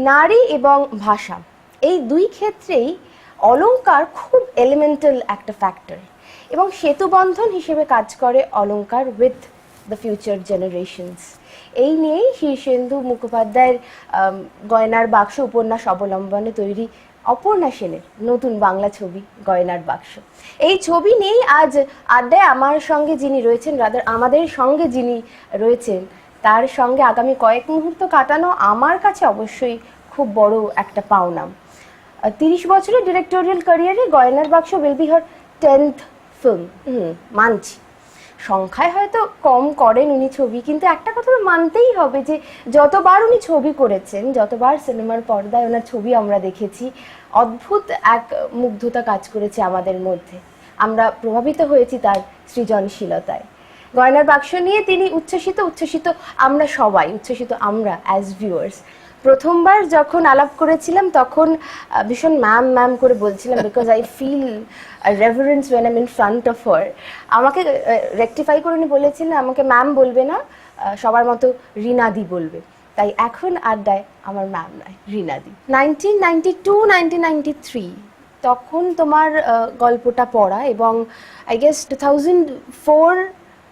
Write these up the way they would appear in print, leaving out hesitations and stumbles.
নারী এবং ভাষা এই দুই ক্ষেত্রেই অলংকার খুব এলিমেন্টাল একটা ফ্যাক্টর, এবং সেতুবন্ধন হিসেবে কাজ করে অলংকার উইথ দ্য ফিউচার জেনারেশনস। এই নিয়েই শীর্ষেন্দু মুখোপাধ্যায়ের গয়নার বাক্স উপন্যাস অবলম্বনে তৈরি অপর্ণা সেনের নতুন বাংলা ছবি গয়নার বাক্স। এই ছবি নিয়েই আজ আড্ডায় আমার সঙ্গে যিনি রয়েছেন, আমাদের সঙ্গে যিনি রয়েছেন, তার সঙ্গে আগামী কয়েক মুহূর্ত কাটানো আমার কাছে অবশ্যই খুব বড় একটা পাওনা। 30 বছরের ডিরেক্টোরিয়াল ক্যারিয়ারে গয়নার বাক্স will be her 10th film. মানছি সংখ্যায় হয়তো কম করেন উনি ছবি, কিন্তু একটা কথা তো মানতেই হবে যে যতবার উনি ছবি করেছেন, যতবার সিনেমার পর্দায় ওনার ছবি আমরা দেখেছি, অদ্ভুত এক মুগ্ধতা কাজ করেছে আমাদের মধ্যে। আমরা প্রভাবিত হয়েছি তার সৃজনশীলতায়। গয়নার বাক্স নিয়ে তিনি উচ্ছ্বসিত, আমরা সবাই উচ্ছ্বসিত, আমরা অ্যাজ ভিউয়ার্স। প্রথমবার যখন আলাপ করেছিলাম তখন ভীষণ ম্যাম করে বলছিলাম, because I feel reverence when I am in front of her. আমাকে রেকটিফাই করে উনি বলেছিলেন আমাকে ম্যাম বলবে না, সবার মতো রিনাদি বলবে। তাই এখন আড্ডায় আমার ম্যাম নয়, রিনাদি। 1992-1993 তখন তোমার গল্পটা পড়া, এবং আই গেস 2004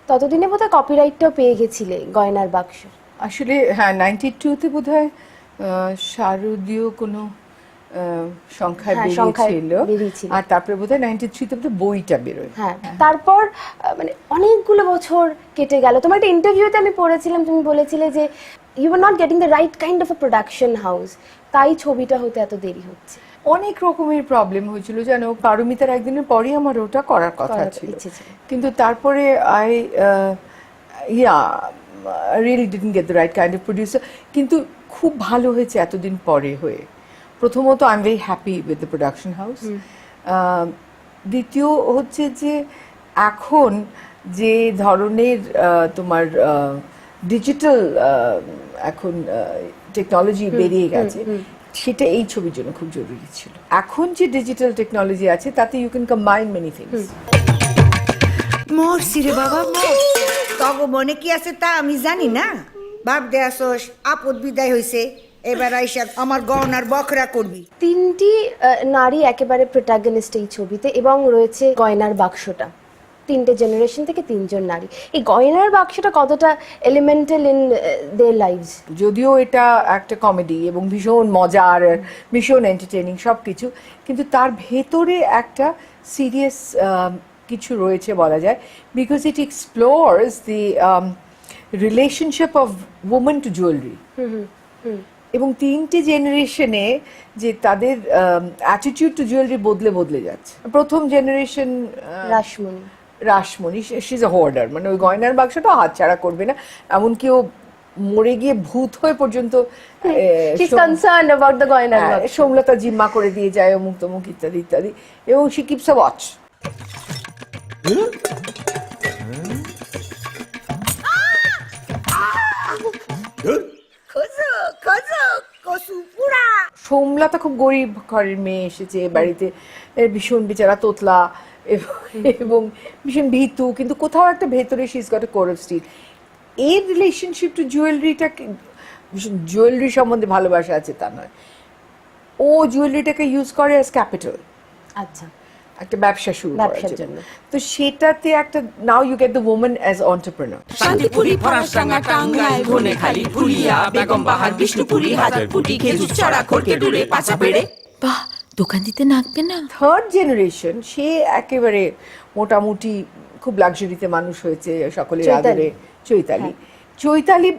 ততদিনে বোধহয় কপিরাইটটাও পেয়ে গেছিলে গয়নার বাক্স। আসলে হ্যাঁ, 92-তে বোধহয় শারদীয় কোনো সংখ্যায় বেরিয়েছিল, আর তারপরে বোধহয় 93-তে বইটা বেরোয়। হ্যাঁ, তারপর মানে অনেকগুলো বছর কেটে গেল। তোমার একটা ইন্টারভিউতে আমি পড়েছিলাম, তুমি বলেছিলে যে you are not getting the right kind of a production house, তাই ছবিটা হতে এত দেরি হচ্ছে। অনেক রকমের প্রবলেম হয়েছিল জানো। পারমিতার একদিনের পরেই আমার ওটা করার কথা ছিল, কিন্তু তারপরে I really didn't get the right kind of producer. কিন্তু খুব ভালো হয়েছে এতদিন পরে হয়ে। প্রথমত I am very happy with the production house. দ্বিতীয় হচ্ছে যে এখন যে ধরনের তোমার ডিজিটাল এখন টেকনোলজি বেরিয়ে গেছে, সেটা এই ছবির জন্য খুব জরুরি ছিল। এখন যে ডিজিটাল টেকনোলজি আছে তাতে you can combine many things. মরছি রে বাবা, তব মনে কি আছে তা আমি জানি না। বাপ দেয়াসস আপদ বিদায় হইছে, এবার আইসা আমার গহনার বখরা করবি। 3টি নারী একেবারে প্রোটাগনিস্ট এই ছবিতে, এবং রয়েছে গয়নার বাক্সটা। 3টে জেনারেশন থেকে 3জন নারী। এই গয়নার বাক্সটা কতটা এলিমেন্টাল ইন দেয়ার লাইভস? যদিও এটা একটা কমেডি এবং ভীষণ মজার, ভীষণ এন্টারটেইনিং সব কিছু, কিন্তু তার ভেতরে একটা সিরিয়াস কিছু রয়েছে বলা যায়, because it explores the relationship of women to jewellery. এবং 3টে জেনারেশনে যে তাদের অ্যাটিটিউড টু জুয়েলারি বদলে যাচ্ছে। প্রথম generation Rashmoni, she is a hoarder, মানে ওই গয়নার বাক্সটা হাতছাড়া করবে না, এমনকি ও মরে গিয়ে ভূত হয়ে পর্যন্ত সৌমলতা জিম্মা করে দিয়ে যায়, অমুক তমুক ইত্যাদি ইত্যাদি, এবং শি কিপস আ ওয়াচ। সৌমলতা খুব গরিব ঘরের মেয়ে, এসেছে বাড়িতে, ভীষণ বেচারা তোতলা এবং ভীষণ ভীতু, কিন্তু কোথাও একটা ভেতরে she is got a core of steel. এর রিলেশনশিপ টু জুয়েলারিটা, জুয়েলারি সম্বন্ধে ভালোবাসা আছে তা নয়, ও জুয়েলারিটাকে ইউজ করে অ্যাজ ক্যাপিটাল। আচ্ছা, একটা ব্যবসা শুরু করার জন্য। তো সেটাতে একটা now you get the woman as entrepreneur. Shantipuri, Farasdanga, Tangail, Ghanekhali, Phulia, Begum Bahar, Bishnupuri, Hazarpuri, Khejur Chara, খড়কেডুরে, পাচাপেড়ে। বাহ, দোকান দিতে নাকবে না। থার্ড জেনারেশন, সে একেবারে মোটামুটি খুব লাক্সারিতে মানুষ হয়েছে সকলের আদরে। চৈতালি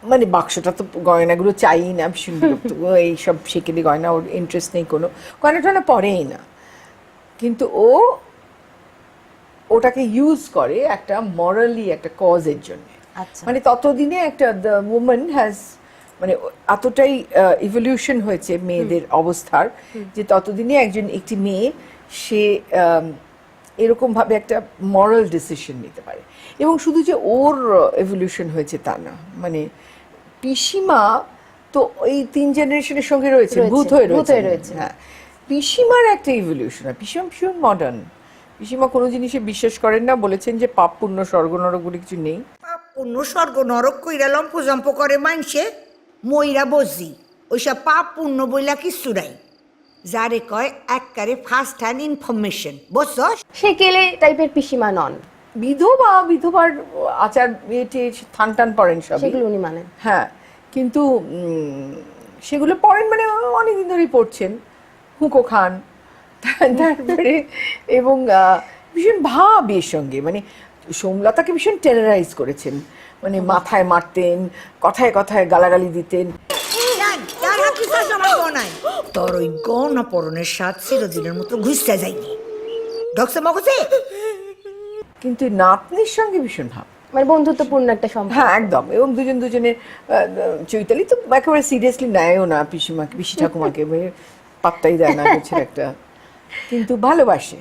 মানে বাক্সটা তো গয়নাগুলো চাই না, ভীষণ বিরক্ত, এইসব সেকেলে গয়না ওর ইন্টারেস্ট নেই, কোনো গয়না টয়না পরেই না, কিন্তু ও ওটাকে ইউজ করে একটা মরালি একটা কজের জন্য। মানে ততদিনে একটা দ্য ওম্যান হ্যাজ, মানে এতটাই ইভলিউশন হয়েছে মেয়েদের অবস্থার, যে ততদিনে একটি মেয়ে সে এরকম ভাবে একটা মরাল ডিসিশন নিতে পারে। এবং শুধু যে ওর এভলিউশন হয়েছে তা না, মানে পিসিমা তো এই 3 জেনারেশনের সঙ্গে রয়েছে, ভূত হয়ে রয়েছে। হ্যাঁ, পিসিমার একটা ইভলিউশন। পিসিমা ভীষণ মডার্ন। পিসিমা কোনো জিনিসে বিশ্বাস করেন না, বলেছেন যে পাপ পুণ্য স্বর্গ নরক বলে কিছু নেই। পাপ পুণ্য স্বর্গ নরক কইরা লম্প জম্প করে মাইনসে, মইরা বজি ওইসব পাপ পুণ্য বইলা কিচ্ছু নাই, যারে কয় একবারে ফার্স্ট হ্যান্ড ইনফরমেশন, বুঝছস? সে কেলে টাইপের পিসিমা নন, বিধবার আচার এটি থান টান পড়েন সব, সেগুলো উনি মানেন। হ্যাঁ, কিন্তু সেগুলো পড়েন মানে অনেকদিন ধরেই পড়ছেন, হুঁকো খান তারপরে, এবং ভীষণ ভাব এর সঙ্গে, মানে সোমলতাকে ভীষণ টেরারাইজ করেছেন, মানে মাথায় মারতেন, কথায় কথায় গালাগালি দিতেন। তোর ওই গহনা পরনের স্বাদ চিরদিনের মতো ঘুষতে যায়নি, ঢকছে মগজে। কিন্তু নাতনির সঙ্গে ভীষণ ভাব, মানে বন্ধুত্বপূর্ণ একটা সম্পর্ক। হ্যাঁ একদম, এবং দুজনের চৈতালি তো একেবারে সিরিয়াসলি নেয়ও না পিসি ঠাকুমাকে, মানে পাত্তাই দেয় না, বুঝছেন একটা, কিন্তু ভালোবাসে।